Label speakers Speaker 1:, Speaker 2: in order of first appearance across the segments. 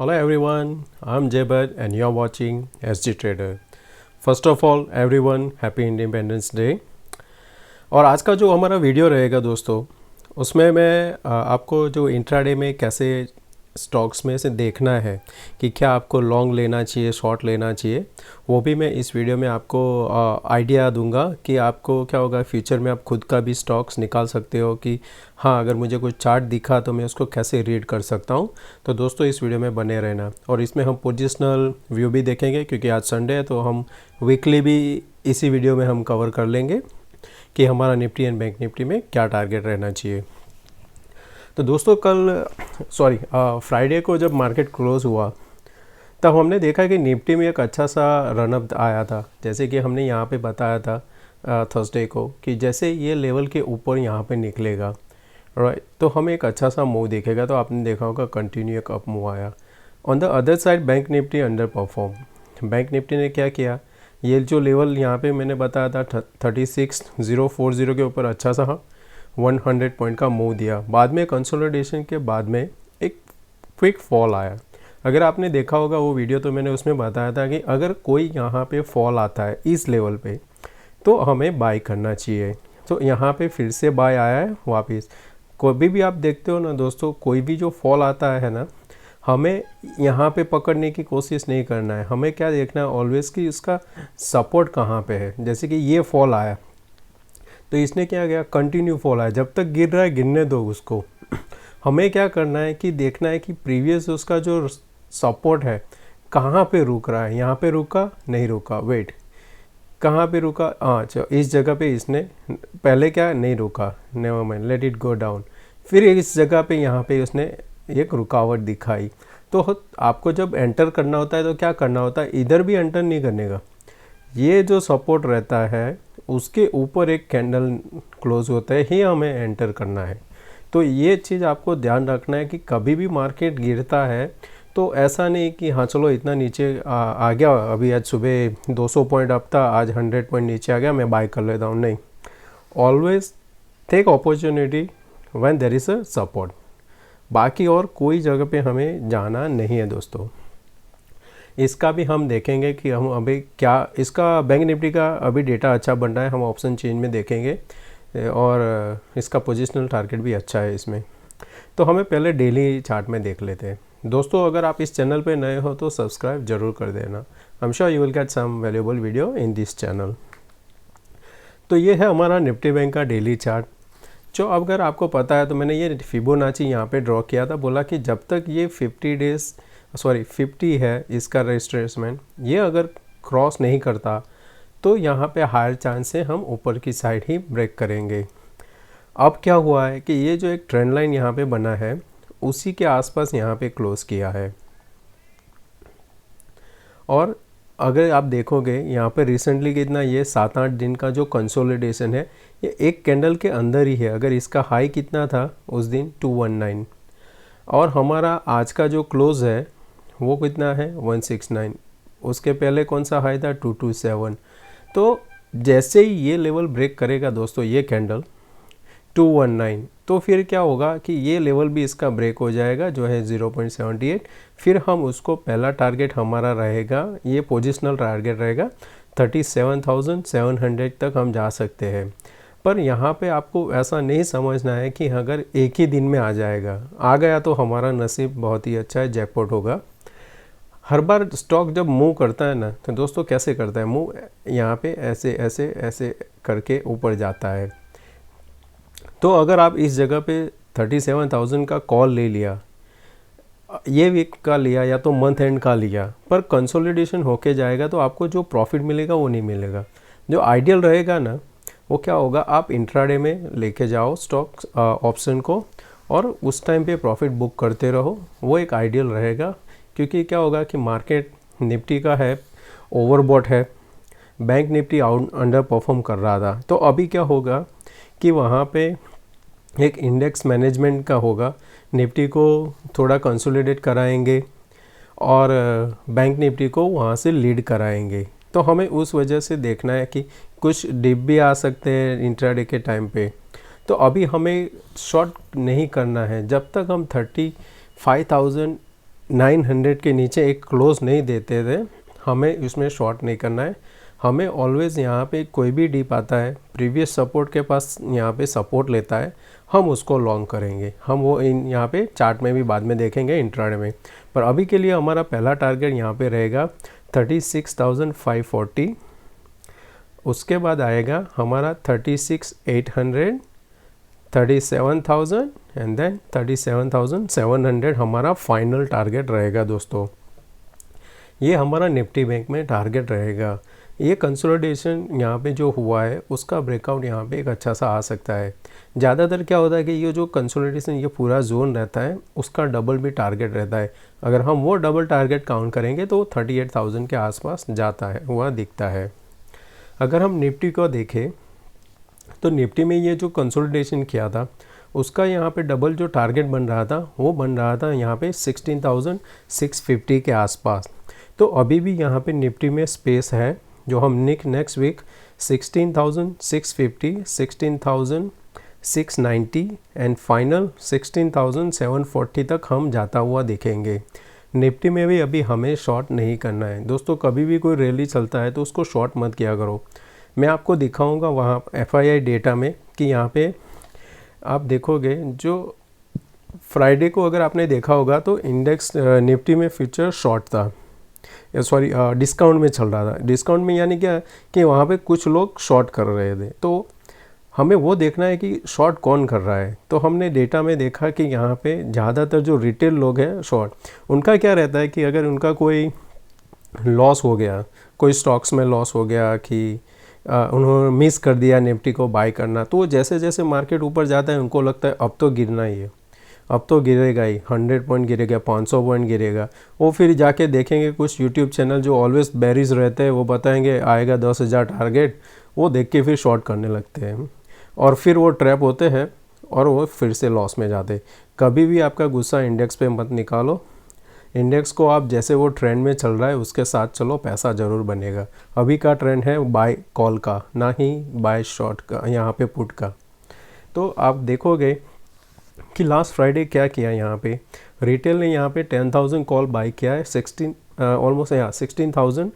Speaker 1: Hello everyone, I'm Jebad and you're watching SG Trader. First of all, everyone, Happy Independence Day. और आज का जो हमारा video रहेगा दोस्तों, उसमें मैं आपको जो इंट्राडे में कैसे स्टॉक्स में से देखना है कि क्या आपको लॉन्ग लेना चाहिए, शॉर्ट लेना चाहिए, वो भी मैं इस वीडियो में आपको आइडिया दूंगा कि आपको क्या होगा फ्यूचर में आप खुद का भी स्टॉक्स निकाल सकते हो कि हाँ, अगर मुझे कोई चार्ट दिखा तो मैं उसको कैसे रीड कर सकता हूँ। तो दोस्तों इस वीडियो में बने रहना। और इसमें हम पोजिशनल व्यू भी देखेंगे क्योंकि आज संडे है, तो हम वीकली भी इसी वीडियो में हम कवर कर लेंगे कि हमारा निफ्टी एंड बैंक निफ्टी में क्या टारगेट रहना चाहिए। तो दोस्तों फ्राइडे को जब मार्केट क्लोज़ हुआ तब हमने देखा कि निफ्टी में एक अच्छा सा रनअप आया था, जैसे कि हमने यहाँ पे बताया था थर्सडे को कि जैसे ये लेवल के ऊपर यहाँ पे निकलेगा, राइट, तो हमें एक अच्छा सा मूव दिखेगा। तो आपने देखा होगा कंटिन्यू एक अप मूव आया। On the other side bank Nifty under perform. Bank Nifty ने क्या किया, ये जो लेवल यहाँ पे मैंने बताया था 36,040 के ऊपर अच्छा सा 100 पॉइंट का मूव दिया। बाद में कंसोलिडेशन के बाद में एक क्विक फॉल आया। अगर आपने देखा होगा वो वीडियो, तो मैंने उसमें बताया था कि अगर कोई यहाँ पे फॉल आता है इस लेवल पे तो हमें बाय करना चाहिए। तो यहाँ पे फिर से बाय आया है वापस। कोई भी आप देखते हो ना दोस्तों, कोई भी जो फॉल आता है ना, हमें यहाँ पे पकड़ने की कोशिश नहीं करना है। हमें क्या देखना है ऑलवेज़ कि इसका सपोर्ट कहाँ पे है। जैसे कि ये फॉल आया तो इसने क्या किया, कंटिन्यू फॉल आया। जब तक गिर रहा है गिरने दो उसको। हमें क्या करना है कि देखना है कि प्रीवियस उसका जो सपोर्ट है कहाँ पे रुक रहा है। यहाँ पे रुका, नहीं रुका, वेट, कहाँ पे रुका, अच्छा इस जगह पे इसने पहले क्या नहीं रुका, never mind, let it go down. फिर इस जगह पे यहाँ पे उसने एक रुकावट दिखाई। तो आपको जब एंटर करना होता है तो क्या करना होता है, इधर भी एंटर नहीं करने का। ये जो सपोर्ट रहता है उसके ऊपर एक कैंडल क्लोज होता है ही हमें एंटर करना है। तो ये चीज़ आपको ध्यान रखना है कि कभी भी मार्केट गिरता है तो ऐसा नहीं कि हाँ चलो इतना नीचे आ गया, अभी आज सुबह 200 पॉइंट अप था, आज 100 पॉइंट नीचे आ गया, मैं बाय कर लेता हूँ। नहीं, always take opportunity when there is a support. बाकी और कोई जगह पे हमें जाना नहीं है दोस्तों। इसका भी हम देखेंगे कि हम अभी क्या, इसका बैंक निफ्टी का अभी डेटा अच्छा बन रहा है, हम ऑप्शन चेंज में देखेंगे। और इसका पोजिशनल टारगेट भी अच्छा है इसमें। तो हमें पहले डेली चार्ट में देख लेते हैं दोस्तों। अगर आप इस चैनल पे नए हो तो सब्सक्राइब जरूर कर देना। I am sure you will get some valuable video in this channel. तो ये है हमारा निफ्टी बैंक का डेली चार्ट। जो अगर आपको पता है तो मैंने ये फिबोनाची यहाँ पे ड्रॉ किया था, बोला कि जब तक ये 50 है इसका रजिस्ट्रेशन, ये अगर क्रॉस नहीं करता तो यहाँ पे हायर चांस है हम ऊपर की साइड ही ब्रेक करेंगे। अब क्या हुआ है कि ये जो एक ट्रेंड लाइन यहाँ पे बना है उसी के आसपास यहाँ पे क्लोज किया है। और अगर आप देखोगे यहाँ पे रिसेंटली कितना, ये 7-8 दिन का जो कंसोलिडेशन है ये एक कैंडल के अंदर ही है। अगर इसका हाई कितना था उस दिन 219, और हमारा आज का जो क्लोज है वो कितना है 169। उसके पहले कौन सा हाई था 227। तो जैसे ही ये लेवल ब्रेक करेगा दोस्तों, ये कैंडल 219, तो फिर क्या होगा कि ये लेवल भी इसका ब्रेक हो जाएगा जो है 0.78। फिर हम उसको पहला टारगेट हमारा रहेगा, ये पोजिशनल टारगेट रहेगा 37,700 तक हम जा सकते हैं। पर यहाँ पे आपको ऐसा नहीं समझना है कि अगर एक ही दिन में आ जाएगा, आ गया तो हमारा नसीब बहुत ही अच्छा है, जैकपॉट होगा। हर बार स्टॉक जब मूव करता है ना तो दोस्तों कैसे करता है मूव, यहाँ पे ऐसे ऐसे ऐसे करके ऊपर जाता है। तो अगर आप इस जगह पे 37,000 का कॉल ले लिया, ये वीक का लिया या तो मंथ एंड का लिया, पर कंसोलिडेशन होके जाएगा तो आपको जो प्रॉफिट मिलेगा वो नहीं मिलेगा। जो आइडियल रहेगा ना वो क्या होगा, आप इंट्राडे में लेके जाओ स्टॉक ऑप्शन को और उस टाइम पे प्रॉफिट बुक करते रहो, वो एक आइडियल रहेगा। क्योंकि क्या होगा कि मार्केट निफ्टी का है ओवरबॉट है, बैंक निफ्टी अंडर परफॉर्म कर रहा था, तो अभी क्या होगा कि वहाँ पे एक इंडेक्स मैनेजमेंट का होगा, निफ्टी को थोड़ा कंसोलिडेट कराएंगे और बैंक निफ्टी को वहाँ से लीड कराएंगे। तो हमें उस वजह से देखना है कि कुछ डिप भी आ सकते हैं इंट्राडे के टाइम पे। तो अभी हमें शॉर्ट नहीं करना है जब तक हम 35,000 900 के नीचे एक क्लोज नहीं देते थे, हमें इसमें शॉर्ट नहीं करना है। हमें ऑलवेज़ यहाँ पे कोई भी डिप आता है, प्रीवियस सपोर्ट के पास यहाँ पे सपोर्ट लेता है, हम उसको लॉन्ग करेंगे। हम वो इन यहाँ पे चार्ट में भी बाद में देखेंगे, इंट्राडे में। पर अभी के लिए हमारा पहला टारगेट यहाँ पे रहेगा 36,540। उसके बाद आएगा हमारा 36,800, 37,000 एंड देन 37,700 हमारा फाइनल टारगेट रहेगा दोस्तों। ये हमारा निफ्टी बैंक में टारगेट रहेगा। ये कंसोलिडेशन यहाँ पे जो हुआ है उसका ब्रेकआउट यहाँ पे एक अच्छा सा आ सकता है। ज़्यादातर क्या होता है कि ये जो कंसोलिडेशन ये पूरा जोन रहता है उसका डबल भी टारगेट रहता है। अगर हम वो डबल टारगेट काउंट करेंगे तो 38,000 के आसपास जाता है, वह दिखता है। अगर हम निफ्टी को देखें तो निफ्टी में ये जो कंसोलिडेशन किया था उसका यहाँ पे डबल जो टारगेट बन रहा था वो बन रहा था यहाँ पे 16,650 के आसपास। तो अभी भी यहाँ पे निफ्टी में स्पेस है जो हम नेक्स्ट वीक 16,650, 16,690 एंड फाइनल 16,740 तक हम जाता हुआ दिखेंगे। निफ्टी में भी अभी हमें शॉर्ट नहीं करना है दोस्तों। कभी भी कोई रैली चलता है तो उसको शॉर्ट मत किया करो। मैं आपको दिखाऊंगा वहाँ FII डेटा में कि यहाँ पे आप देखोगे जो फ्राइडे को अगर आपने देखा होगा तो इंडेक्स निफ्टी में फ्यूचर शॉर्ट था, सॉरी डिस्काउंट में चल रहा था। डिस्काउंट में यानी क्या कि वहाँ पे कुछ लोग शॉर्ट कर रहे थे, तो हमें वो देखना है कि शॉर्ट कौन कर रहा है। तो हमने डेटा में देखा कि यहाँ पे ज़्यादातर जो रिटेल लोग हैं शॉर्ट, उनका क्या रहता है कि अगर उनका कोई लॉस हो गया, कोई स्टॉक्स में लॉस हो गया कि उन्होंने मिस कर दिया निफ्टी को बाय करना, तो जैसे जैसे मार्केट ऊपर जाता है उनको लगता है अब तो गिरना ही है, अब तो गिरेगा ही, 100 पॉइंट गिरेगा, 500 पॉइंट गिरेगा। वो फिर जाके देखेंगे कुछ यूट्यूब चैनल जो ऑलवेज बेरिज रहते हैं, वो बताएंगे आएगा 10,000 टारगेट, वो देख के फिर शॉर्ट करने लगते हैं और फिर वो ट्रैप होते हैं और वो फिर से लॉस में जाते। कभी भी आपका गुस्सा इंडेक्स पे मत निकालो। इंडेक्स को आप जैसे वो ट्रेंड में चल रहा है उसके साथ चलो, पैसा ज़रूर बनेगा। अभी का ट्रेंड है बाय कॉल का, ना ही बाय शॉर्ट का, यहाँ पे पुट का। तो आप देखोगे कि लास्ट फ्राइडे क्या किया, यहाँ पे रिटेल ने यहाँ पे 10,000 कॉल बाय किया है, 16,000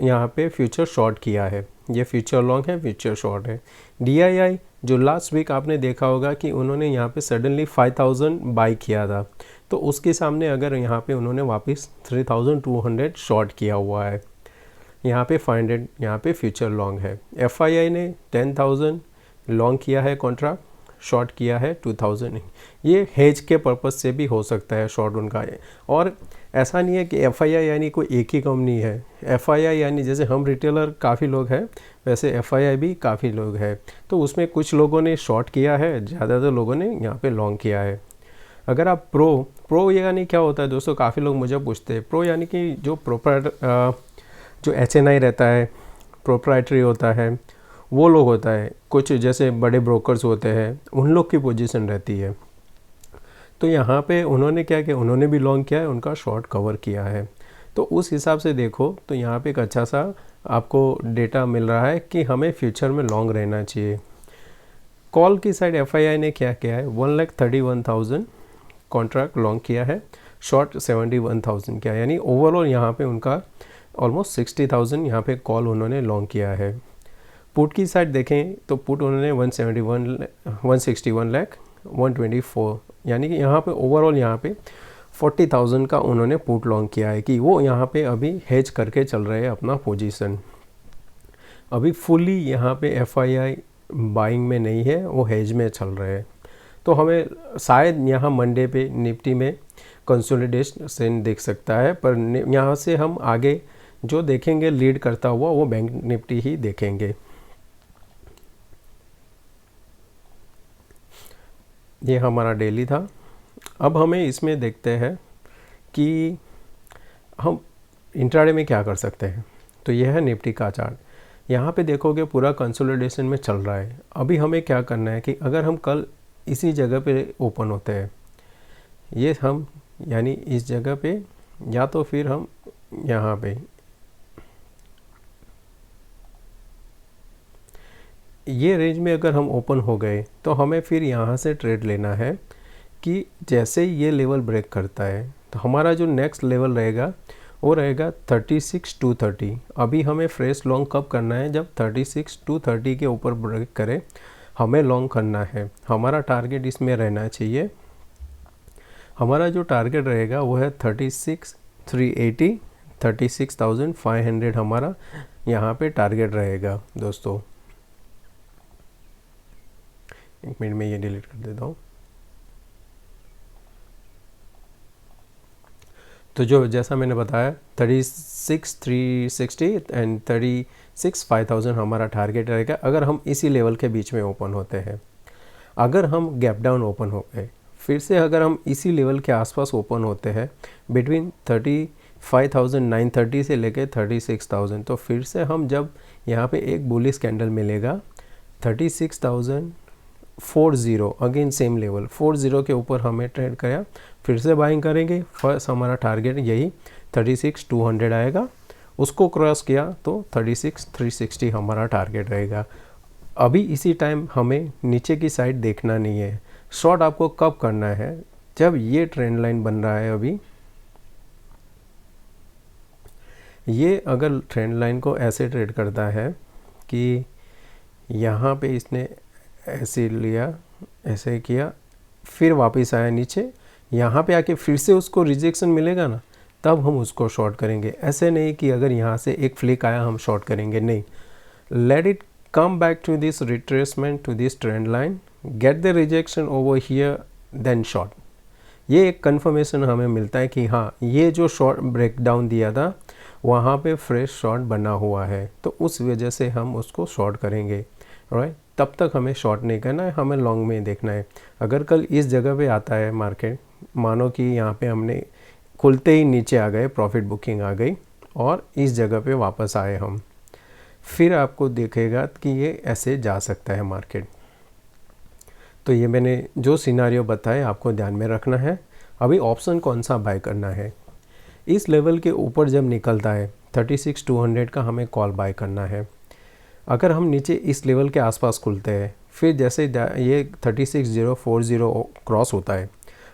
Speaker 1: यहाँ पे फ्यूचर शॉर्ट किया है। ये फ्यूचर लॉन्ग है, फ्यूचर शॉर्ट है। DII जो लास्ट वीक आपने देखा होगा कि उन्होंने यहाँ पे सडनली 5,000 बाई किया था, तो उसके सामने अगर यहाँ पे उन्होंने वापस 3,200 शॉर्ट किया हुआ है। यहाँ पे 500 यहाँ पे फ्यूचर लॉन्ग है। FII ने 10,000 लॉन्ग किया है कॉन्ट्रैक्ट, शॉर्ट किया है 2,000। ये हेज के पर्पज़ से भी हो सकता है शॉर्ट उनका है। और ऐसा नहीं है कि FII यानी कोई एक ही कंपनी है। FII यानी जैसे हम रिटेलर काफ़ी लोग हैं, वैसे FII भी काफ़ी लोग हैं। तो उसमें कुछ लोगों ने शॉर्ट किया है, ज़्यादातर लोगों ने यहाँ पे लॉन्ग किया है। अगर आप प्रो यानी क्या होता है दोस्तों, काफ़ी लोग मुझे पूछते हैं। प्रो यानी कि जो जो HNI रहता है, प्रोप्राइटरी होता है, वो लोग होता है। कुछ जैसे बड़े ब्रोकर्स होते हैं, उन लोग की पोजीशन रहती है। तो यहाँ पे उन्होंने क्या किया, उन्होंने भी लॉन्ग किया है, उनका शॉर्ट कवर किया है। तो उस हिसाब से देखो तो यहाँ पे एक अच्छा सा आपको डेटा मिल रहा है कि हमें फ्यूचर में लॉन्ग रहना चाहिए। कॉल की साइड FII ने क्या किया है, 1,31,000 कॉन्ट्रैक्ट लॉन्ग किया है, शॉर्ट 71,000 किया, यानी ओवरऑल यहाँ पे उनका ऑलमोस्ट 60,000 यहाँ पे कॉल उन्होंने लॉन्ग किया है। पुट की साइड देखें तो पुट उन्होंने 161 लाख 124, यानी कि यहाँ पे ओवरऑल यहाँ पे 40,000 का उन्होंने पुट लॉन्ग किया है कि वो यहाँ पे अभी हेज करके चल रहे हैं अपना पोजीशन। अभी फुली यहाँ पे FII बाइंग में नहीं है, वो हेज में चल रहे हैं। तो हमें शायद यहाँ मंडे पे निफ्टी में कंसोलिडेशन देख सकता है, पर यहाँ से हम आगे जो देखेंगे लीड करता हुआ वो बैंक निफ्टी ही देखेंगे। ये हमारा डेली था। अब हमें इसमें देखते हैं कि हम इंट्राडे में क्या कर सकते हैं। तो यह है निफ्टी का चार्ट। यहाँ पे देखोगे पूरा कंसोलिडेशन में चल रहा है। अभी हमें क्या करना है कि अगर हम कल इसी जगह पे ओपन होते हैं, ये हम यानी इस जगह पे, या तो फिर हम यहाँ पे ये रेंज में अगर हम ओपन हो गए तो हमें फिर यहाँ से ट्रेड लेना है कि जैसे ही ये लेवल ब्रेक करता है तो हमारा जो नेक्स्ट लेवल रहेगा वो रहेगा 36,230। अभी हमें फ्रेश लॉन्ग कब करना है, जब 36,230 के ऊपर ब्रेक करे हमें लॉन्ग करना है। हमारा टारगेट इसमें रहना चाहिए, हमारा जो टारगेट रहेगा वो है 36,380, 36,500 हमारा यहाँ पे टारगेट रहेगा दोस्तों। एक मिनट में ये डिलीट कर देता हूँ। तो जो जैसा मैंने बताया 36,360 एंड 36,500 हमारा टारगेट रहेगा अगर हम इसी लेवल के बीच में ओपन होते हैं। अगर हम गैप डाउन ओपन हो गए, फिर से अगर हम इसी लेवल के आसपास ओपन होते हैं बिटवीन 35,930 से लेके 36,000, तो फिर से हम जब यहाँ पे एक बुलिश कैंडल मिलेगा 36,040, अगेन सेम लेवल 40 के ऊपर हमें ट्रेड किया, फिर से बाइंग करेंगे। फर्स्ट हमारा टारगेट यही 36,200 आएगा, उसको क्रॉस किया तो 36,360 हमारा टारगेट रहेगा। अभी इसी टाइम हमें नीचे की साइड देखना नहीं है। शॉर्ट आपको कब करना है, जब ये ट्रेंड लाइन बन रहा है। अभी ये अगर ट्रेंड लाइन को ऐसे ट्रेड करता है कि यहाँ पे इसने ऐसे लिया, ऐसे किया, फिर वापस आया नीचे, यहाँ पे आके फिर से उसको रिजेक्शन मिलेगा ना, तब हम उसको शॉर्ट करेंगे। ऐसे नहीं कि अगर यहाँ से एक फ्लिक आया हम शॉर्ट करेंगे, नहीं। Let it come back to this retracement to this trend line, get the rejection over here, then short। ये एक कंफर्मेशन हमें मिलता है कि हाँ ये जो शॉर्ट ब्रेकडाउन दिया था वहाँ पे फ्रेश शॉर्ट बना हुआ है, तो उस वजह से हम उसको शॉर्ट करेंगे। राइट, तब तक हमें शॉर्ट नहीं करना है, हमें लॉन्ग में देखना है। अगर कल इस जगह पे आता है मार्केट, मानो कि यहाँ पे हमने खुलते ही नीचे आ गए, प्रॉफिट बुकिंग आ गई और इस जगह पे वापस आए हम, फिर आपको देखेगा कि ये ऐसे जा सकता है मार्केट। तो ये मैंने जो सिनारियो बताए आपको ध्यान में रखना है। अभी ऑप्शन कौन सा बाय करना है, इस लेवल के ऊपर जब निकलता है 36,200 का हमें कॉल बाय करना है। अगर हम नीचे इस लेवल के आसपास खुलते हैं, फिर जैसे ये 36,040 क्रॉस होता है,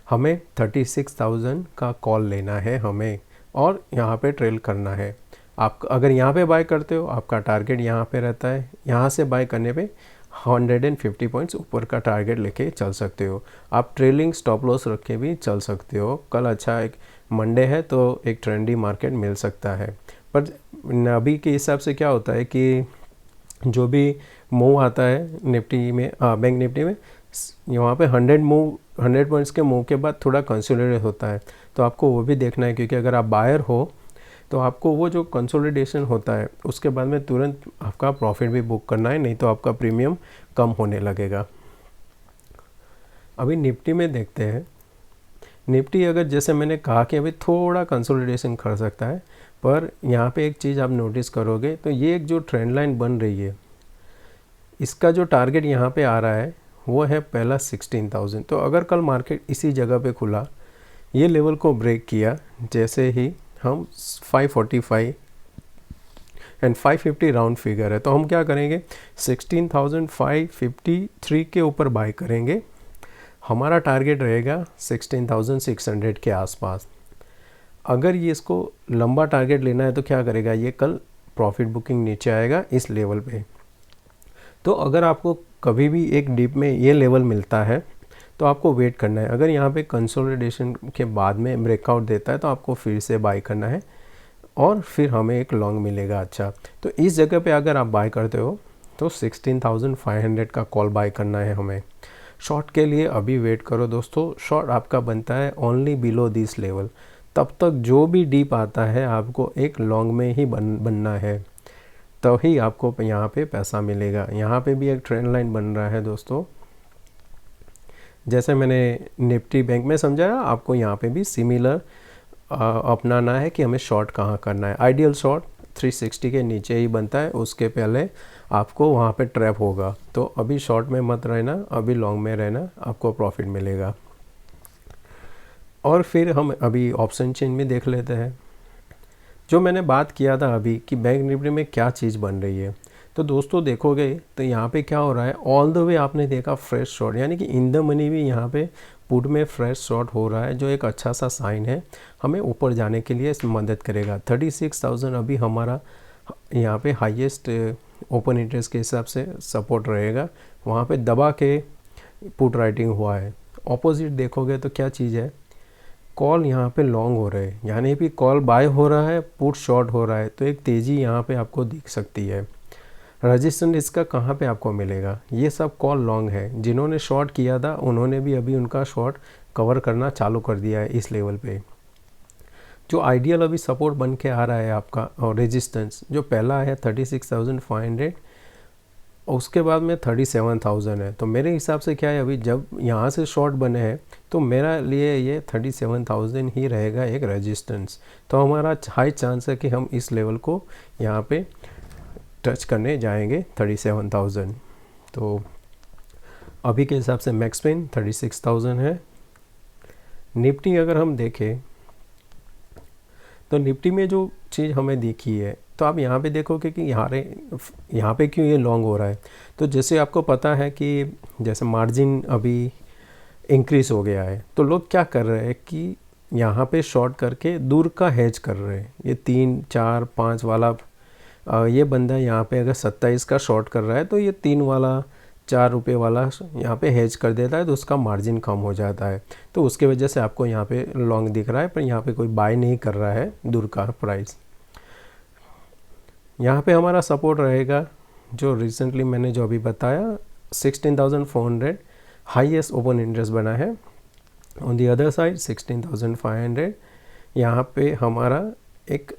Speaker 1: हमें 36,000 का कॉल लेना है हमें, और यहाँ पे ट्रेल करना है। आप अगर यहाँ पे बाय करते हो, आपका टारगेट यहाँ पे रहता है, यहाँ से बाय करने पे 150 पॉइंट्स ऊपर का टारगेट लेके चल सकते हो। आप ट्रेलिंग स्टॉप लॉस रख के भी चल सकते हो। कल अच्छा एक मंडे है तो एक ट्रेंडी मार्केट मिल सकता है। पर अभी के हिसाब से क्या होता है कि जो भी मूव आता है निफ्टी में, बैंक निफ्टी में, वहाँ पे 100 पॉइंट्स के मूव के बाद थोड़ा कंसोलिडेट होता है, तो आपको वो भी देखना है। क्योंकि अगर आप बायर हो तो आपको वो जो कंसोलिडेशन होता है उसके बाद में तुरंत आपका प्रॉफिट भी बुक करना है, नहीं तो आपका प्रीमियम कम होने लगेगा। अभी निफ्टी में देखते हैं। निफ्टी अगर जैसे मैंने कहा कि अभी थोड़ा कंसोलिडेशन कर सकता है, पर यहाँ पे एक चीज़ आप नोटिस करोगे तो ये एक जो ट्रेंड लाइन बन रही है, इसका जो टारगेट यहाँ पे आ रहा है वो है पहला 16,000। तो अगर कल मार्केट इसी जगह पे खुला, ये लेवल को ब्रेक किया, जैसे ही हम 545 एंड 550 राउंड फिगर है, तो हम क्या करेंगे 16,553 के ऊपर बाय करेंगे। हमारा टारगेट रहेगा 16,600 के आसपास। अगर ये इसको लंबा टारगेट लेना है तो क्या करेगा, ये कल प्रॉफिट बुकिंग नीचे आएगा इस लेवल पे। तो अगर आपको कभी भी एक डिप में ये लेवल मिलता है तो आपको वेट करना है। अगर यहाँ पे कंसोलिडेशन के बाद में ब्रेकआउट देता है तो आपको फिर से बाय करना है और फिर हमें एक लॉन्ग मिलेगा। अच्छा, तो इस जगह पे अगर आप बाय करते हो तो 16,500 का कॉल बाय करना है हमें। शॉर्ट के लिए अभी वेट करो दोस्तों, शॉर्ट आपका बनता है ओनली बिलो दिस लेवल। तब तक जो भी डीप आता है आपको एक लॉन्ग में ही बनना है, तभी आपको यहाँ पे पैसा मिलेगा। यहाँ पे भी एक ट्रेंड लाइन बन रहा है दोस्तों, जैसे मैंने निफ्टी बैंक में समझाया, आपको यहाँ पे भी सिमिलर अपनाना है कि हमें शॉर्ट कहाँ करना है। आइडियल शॉर्ट 360 के नीचे ही बनता है, उसके पहले आपको वहाँ पे ट्रैप होगा। तो अभी शॉर्ट में मत रहना, अभी लॉन्ग में रहना, आपको प्रॉफिट मिलेगा। और फिर हम अभी ऑप्शन चेन में देख लेते हैं। जो मैंने बात किया था अभी कि बैंक निफ्टी में क्या चीज़ बन रही है, तो दोस्तों देखोगे तो यहाँ पे क्या हो रहा है, ऑल द वे आपने देखा फ्रेश शॉर्ट, यानी कि इन द मनी भी यहाँ पे पुट में फ्रेश शॉर्ट हो रहा है, जो एक अच्छा सा साइन है, हमें ऊपर जाने के लिए मदद करेगा। 36,000 अभी हमारा यहाँ पे हाईएस्ट ओपन इंटरेस्ट के हिसाब से सपोर्ट रहेगा, वहाँ पे दबा के पुट राइटिंग हुआ है। ऑपोजिट देखोगे तो क्या चीज़ है, कॉल यहाँ पे लॉन्ग हो रहे हैं, यानी भी कॉल बाय हो रहा है, पुट शॉर्ट हो रहा है, तो एक तेज़ी यहाँ पे आपको दिख सकती है। रजिस्टेंस इसका कहाँ पे आपको मिलेगा, ये सब कॉल लॉन्ग है। जिन्होंने शॉर्ट किया था उन्होंने भी अभी उनका शॉर्ट कवर करना चालू कर दिया है इस लेवल पे। जो आइडियल अभी सपोर्ट बन के आ रहा है आपका, और रेजिस्टेंस जो पहला है 36,500, उसके बाद में 37,000 है। तो मेरे हिसाब से क्या है, अभी जब यहाँ से शॉर्ट बने हैं तो मेरा लिए ये 37,000 ही रहेगा एक रेजिस्टेंस। तो हमारा हाई चांस है कि हम इस लेवल को यहाँ पे टच करने जाएंगे 37,000। तो अभी के हिसाब से मैक्स पेन 36,000 है। निफ्टी अगर हम देखें तो निफ्टी में जो चीज़ हमें दिखी है, तो आप यहाँ पे देखोगे कि यहाँ पे क्यों ये लॉन्ग हो रहा है। तो जैसे आपको पता है कि जैसे मार्जिन अभी इंक्रीज़ हो गया है, तो लोग क्या कर रहे हैं कि यहाँ पे शॉर्ट करके दूर का हेज कर रहे हैं। ये 3, 4, 5 वाला ये बंदा यहाँ पे अगर 27 का शॉर्ट कर रहा है, तो ये 3 वाला 4 रुपये वाला यहाँ पे हेज कर देता है, तो उसका मार्जिन कम हो जाता है। तो उसके वजह से आपको यहाँ पे लॉन्ग दिख रहा है, पर यहाँ पे कोई बाय नहीं कर रहा है दूर का प्राइस। यहाँ पे हमारा सपोर्ट रहेगा जो रिसेंटली मैंने जो अभी बताया 16,400 हाईएस्ट ओपन इंटरेस्ट बना है। ऑन दी अदर साइड 16,500 यहाँ पे हमारा एक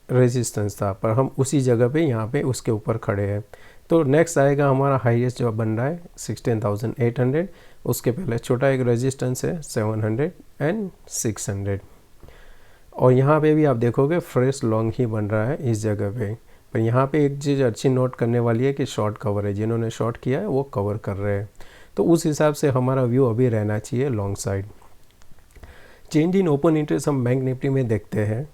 Speaker 1: रेजिस्टेंस था, पर हम उसी जगह पे यहाँ पे उसके ऊपर खड़े हैं। तो नेक्स्ट आएगा हमारा हाईएस्ट जो बन रहा है 16,800, उसके पहले छोटा एक रेजिस्टेंस है 700 एंड 600। और यहाँ पे भी आप देखोगे फ्रेश लॉन्ग ही बन रहा है इस जगह पे। पर यहाँ पे एक चीज़ अच्छी नोट करने वाली है कि शॉर्ट कवर है, जिन्होंने शॉर्ट किया है वो कवर कर रहे हैं। तो उस हिसाब से हमारा व्यू अभी रहना चाहिए long side. Change in open interest हम बैंक निफ्टी में देखते हैं।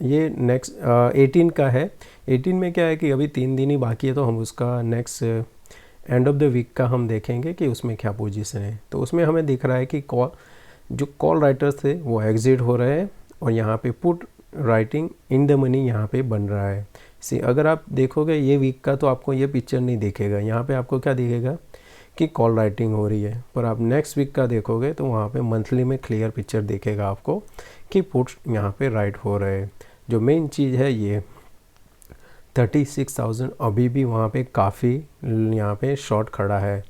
Speaker 1: ये नेक्स्ट 18 का है। 18 में क्या है कि अभी 3 दिन ही बाकी है, तो हम उसका next end of the week का हम देखेंगे कि उसमें क्या पोजीशन है। तो उसमें हमें दिख रहा है कि कॉल राइटर्स थे वो एग्जिट हो रहे हैं, और यहाँ पे put writing in the money यहाँ पे बन रहा है। अगर आप देखोगे ये वीक का, तो आपको ये पिक्चर नहीं दिखेगा। यहाँ पे आपको क्या दिखेगा कि कॉल राइटिंग हो रही है, पर आप नेक्स्ट वीक का देखोगे तो वहाँ पे मंथली में क्लियर पिक्चर दिखेगा आपको कि पुट्स यहाँ पे राइट हो रहे हैं। जो मेन चीज़ है ये 36,000 अभी भी वहाँ पे काफ़ी यहाँ पे शॉर्ट खड़ा है।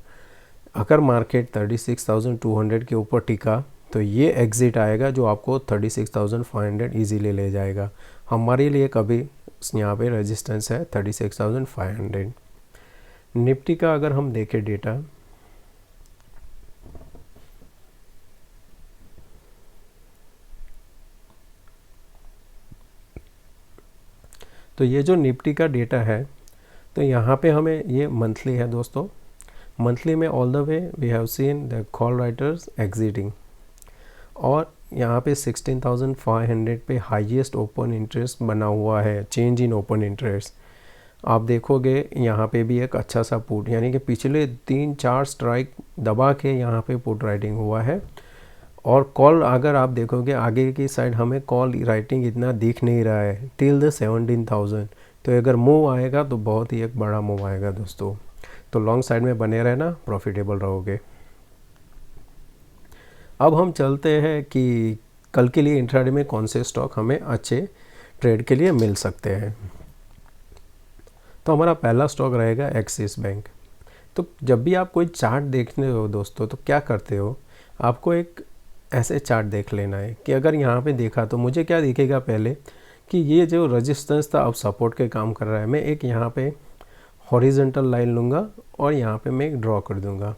Speaker 1: अगर मार्केट 36,200 के ऊपर टिका तो ये एग्ज़िट आएगा जो आपको 36,500 इजीली ले जाएगा। हमारे लिए कभी यहाँ पे रेजिस्टेंस है 36,500। निफ्टी का अगर हम देखें डेटा, तो ये जो निफ्टी का डेटा है, तो यहाँ पे हमें ये मंथली है दोस्तों। मंथली में all the way we have seen the call writers exiting, और यहाँ पे 16,500 पे हाईएस्ट ओपन इंटरेस्ट बना हुआ है, चेंज इन ओपन इंटरेस्ट। आप देखोगे यहाँ पे भी एक अच्छा सा पुट, यानी कि पिछले 3-4 स्ट्राइक दबा के यहाँ पे पुट राइटिंग हुआ है। और कॉल अगर आप देखोगे आगे की साइड हमें कॉल राइटिंग इतना दिख नहीं रहा है टिल द 17,000। तो अगर मूव आएगा तो बहुत ही एक बड़ा मूव आएगा दोस्तों। तो लॉन्ग साइड में बने रहना, प्रॉफिटेबल रहोगे। अब हम चलते हैं कि कल के लिए इंट्राडे में कौन से स्टॉक हमें अच्छे ट्रेड के लिए मिल सकते हैं। तो हमारा पहला स्टॉक रहेगा एक्सिस बैंक। तो जब भी आप कोई चार्ट देखते हो दोस्तों, तो क्या करते हो, आपको एक ऐसे चार्ट देख लेना है कि अगर यहाँ पे देखा तो मुझे क्या दिखेगा पहले कि ये जो रेजिस्टेंस था अब सपोर्ट के काम कर रहा है। मैं एक यहाँ पे हॉरिजॉन्टल लाइन लूँगा और यहाँ पे मैं एक ड्रॉ कर दूँगा।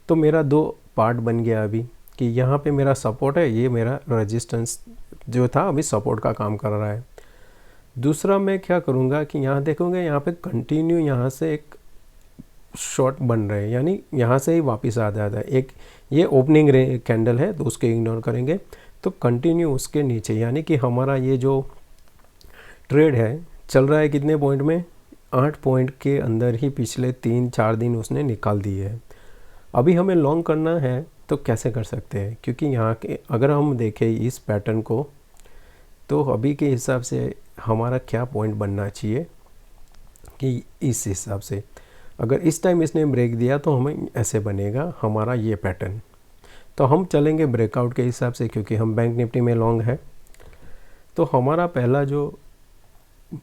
Speaker 1: तो मेरा 2 पार्ट बन गया अभी कि यहाँ पे मेरा सपोर्ट है, ये मेरा रेजिस्टेंस जो था अभी सपोर्ट का काम कर रहा है। दूसरा मैं क्या करूँगा कि यहाँ देखोगे यहाँ पे कंटिन्यू यहाँ से एक शॉर्ट बन रहे हैं, यानी यहाँ से ही वापस आ जाता है। एक ये ओपनिंग कैंडल है तो उसके इग्नोर करेंगे, तो कंटिन्यू उसके नीचे, यानी कि हमारा ये जो ट्रेड है चल रहा है कितने पॉइंट में, 8 पॉइंट के अंदर ही पिछले 3-4 दिन उसने निकाल दिए है। अभी हमें लॉन्ग करना है तो कैसे कर सकते हैं, क्योंकि यहाँ के अगर हम देखें इस पैटर्न को, तो अभी के हिसाब से हमारा क्या पॉइंट बनना चाहिए कि इस हिसाब से अगर इस टाइम इसने ब्रेक दिया तो हमें ऐसे बनेगा हमारा ये पैटर्न। तो हम चलेंगे ब्रेकआउट के हिसाब से, क्योंकि हम बैंक निफ्टी में लॉन्ग है। तो हमारा पहला जो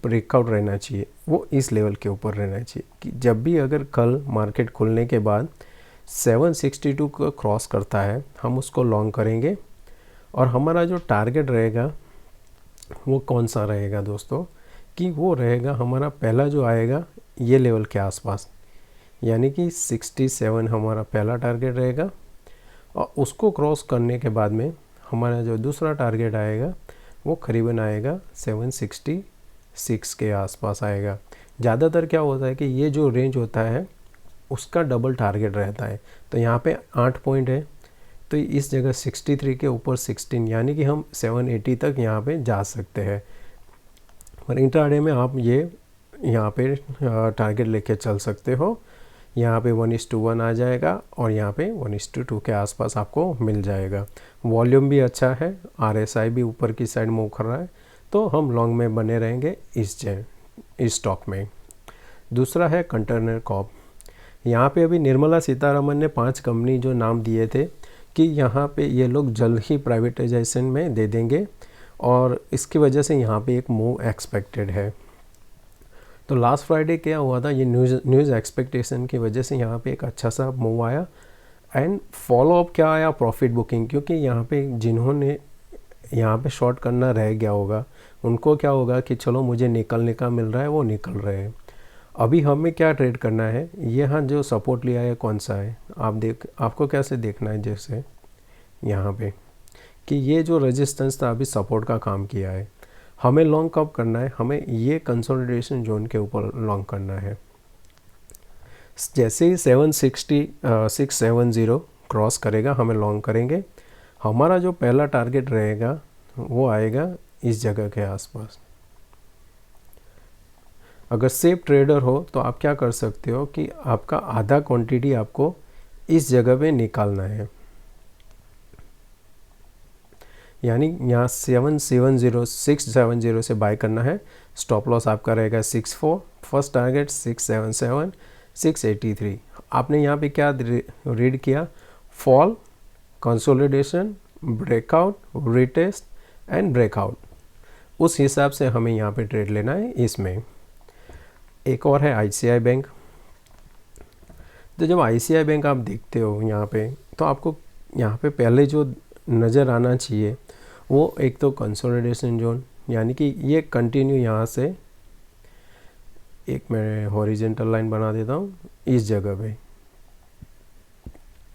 Speaker 1: ब्रेकआउट रहना चाहिए वो इस लेवल के ऊपर रहना चाहिए कि जब भी अगर कल मार्केट खुलने के बाद 762 को क्रॉस करता है हम उसको लॉन्ग करेंगे। और हमारा जो टारगेट रहेगा वो कौन सा रहेगा दोस्तों, कि वो रहेगा हमारा पहला जो आएगा ये लेवल के आसपास, यानी कि 67 हमारा पहला टारगेट रहेगा। और उसको क्रॉस करने के बाद में हमारा जो दूसरा टारगेट आएगा वो करीबन आएगा 766 के आसपास आएगा। ज़्यादातर क्या होता है कि ये जो रेंज होता है उसका डबल टारगेट रहता है। तो यहाँ पे 8 पॉइंट है, तो इस जगह 63 के ऊपर 16, यानी कि हम 780 तक यहाँ पे जा सकते हैं। और इंट्राडे में आप ये यहाँ पे टारगेट लेके चल सकते हो। यहाँ पे 1:1 आ जाएगा और यहाँ पे 1:2 के आसपास आपको मिल जाएगा। वॉल्यूम भी अच्छा है, RSI भी ऊपर की साइड मूव कर रहा है, तो हम लॉन्ग में बने रहेंगे इस स्टॉक में। दूसरा है कंटेनर कॉर्प। यहाँ पे अभी निर्मला सीतारमन ने 5 कंपनी जो नाम दिए थे कि यहाँ पे ये लोग जल्द ही प्राइवेटाइजेशन में दे देंगे, और इसकी वजह से यहाँ पे एक मूव एक्सपेक्टेड है। तो लास्ट फ्राइडे क्या हुआ था, ये न्यूज़ एक्सपेक्टेशन की वजह से यहाँ पे एक अच्छा सा मूव आया। एंड फॉलो अप क्या आया, प्रॉफिट बुकिंग, क्योंकि यहाँ पे जिन्होंने यहाँ पे शॉर्ट करना रह गया होगा उनको क्या होगा कि चलो मुझे निकलने का मिल रहा है, वो निकल रहे हैं। अभी हमें क्या ट्रेड करना है, यहाँ जो सपोर्ट लिया है कौन सा है, आपको कैसे देखना है, जैसे यहाँ पे कि ये जो रेजिस्टेंस था अभी सपोर्ट का काम किया है। हमें लॉन्ग कब करना है, हमें ये कंसोलिडेशन जोन के ऊपर लॉन्ग करना है। जैसे ही 670 क्रॉस करेगा हमें लॉन्ग करेंगे। हमारा जो पहला टारगेट रहेगा वो आएगा इस जगह के आसपास। अगर सेफ ट्रेडर हो तो आप क्या कर सकते हो कि आपका आधा क्वांटिटी आपको इस जगह पे निकालना है, यानी यहाँ 670 से बाय करना है। स्टॉप लॉस आपका रहेगा 64, फर्स्ट टारगेट 677, 683। आपने यहाँ पे क्या रीड किया, fall, consolidation, breakout, retest and breakout. उस हिसाब से हमें यहाँ पे ट्रेड लेना है। इसमें एक और है ICICI बैंक। तो जब ICICI बैंक आप देखते हो यहाँ पे, तो आपको यहाँ पे पहले जो नज़र आना चाहिए वो एक तो कंसोलिडेशन जोन, यानी कि ये कंटिन्यू यहाँ से, एक मैं हॉरिजेंटल लाइन बना देता हूँ इस जगह पे,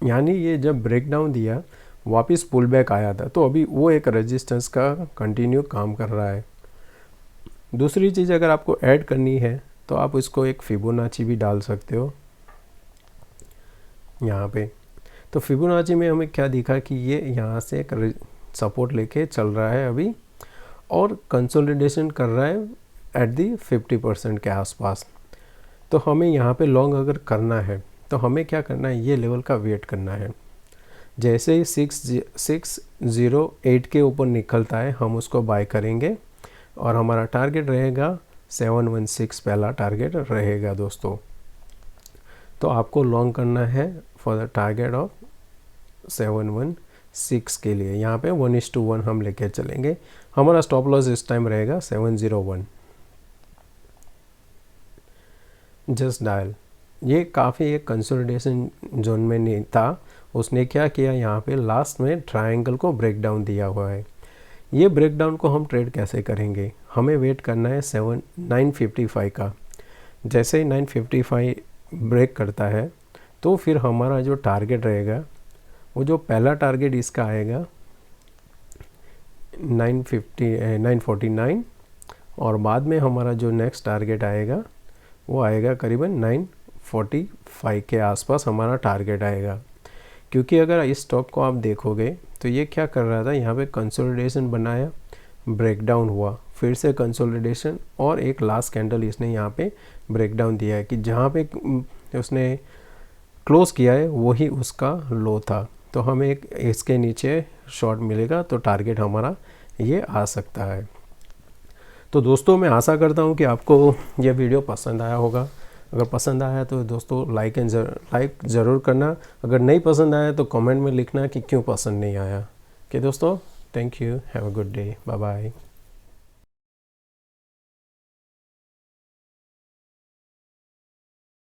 Speaker 1: यानी ये जब ब्रेक डाउन दिया वापस पुल बैक आया था, तो अभी वो एक रेजिस्टेंस का कंटिन्यू काम कर रहा है। दूसरी चीज़ अगर आपको ऐड करनी है तो आप इसको एक फिबोनाची भी डाल सकते हो यहाँ पे। तो फिबोनाची में हमें क्या दिखा कि ये यहाँ से एक सपोर्ट लेके चल रहा है अभी, और कंसोलिडेशन कर रहा है एट दी 50% के आसपास। तो हमें यहाँ पे लॉन्ग अगर करना है तो हमें क्या करना है, ये लेवल का वेट करना है। जैसे ही 608 के ऊपर निकलता है हम उसको बाय करेंगे, और हमारा टारगेट रहेगा 716, पहला टारगेट रहेगा दोस्तों। तो आपको लॉन्ग करना है फॉर द टारगेट ऑफ 716 के लिए। यहाँ पे 1:1 हम लेके चलेंगे। हमारा स्टॉप लॉस इस टाइम रहेगा 701। जस्ट डायल, ये काफ़ी एक कंसोलिडेशन जोन में नहीं था। उसने क्या किया, यहाँ पे लास्ट में ट्रायंगल को ब्रेक डाउन दिया हुआ है। ये ब्रेक डाउन को हम ट्रेड कैसे करेंगे, हमें वेट करना है 955 का। जैसे ही 955 ब्रेक करता है तो फिर हमारा जो टारगेट रहेगा, वो जो पहला टारगेट इसका आएगा 949, और बाद में हमारा जो नेक्स्ट टारगेट आएगा वो आएगा करीबन 945 के आसपास हमारा टारगेट आएगा। क्योंकि अगर इस स्टॉक को आप देखोगे तो ये क्या कर रहा था, यहाँ पे कंसोलिडेशन बनाया, ब्रेकडाउन हुआ, फिर से कंसोलिडेशन, और एक लास्ट कैंडल इसने यहाँ पे ब्रेकडाउन दिया है कि जहाँ पे उसने क्लोज किया है वही उसका लो था। तो तो हमें एक इसके नीचे शॉर्ट मिलेगा तो टारगेट हमारा ये आ सकता है। तो दोस्तों मैं आशा करता हूँ कि आपको यह वीडियो पसंद आया होगा। अगर पसंद आया तो दोस्तों लाइक ज़रूर करना। अगर नहीं पसंद आया तो कमेंट में लिखना कि क्यों पसंद नहीं आया। ओके दोस्तों, thank you, have a good day, bye bye.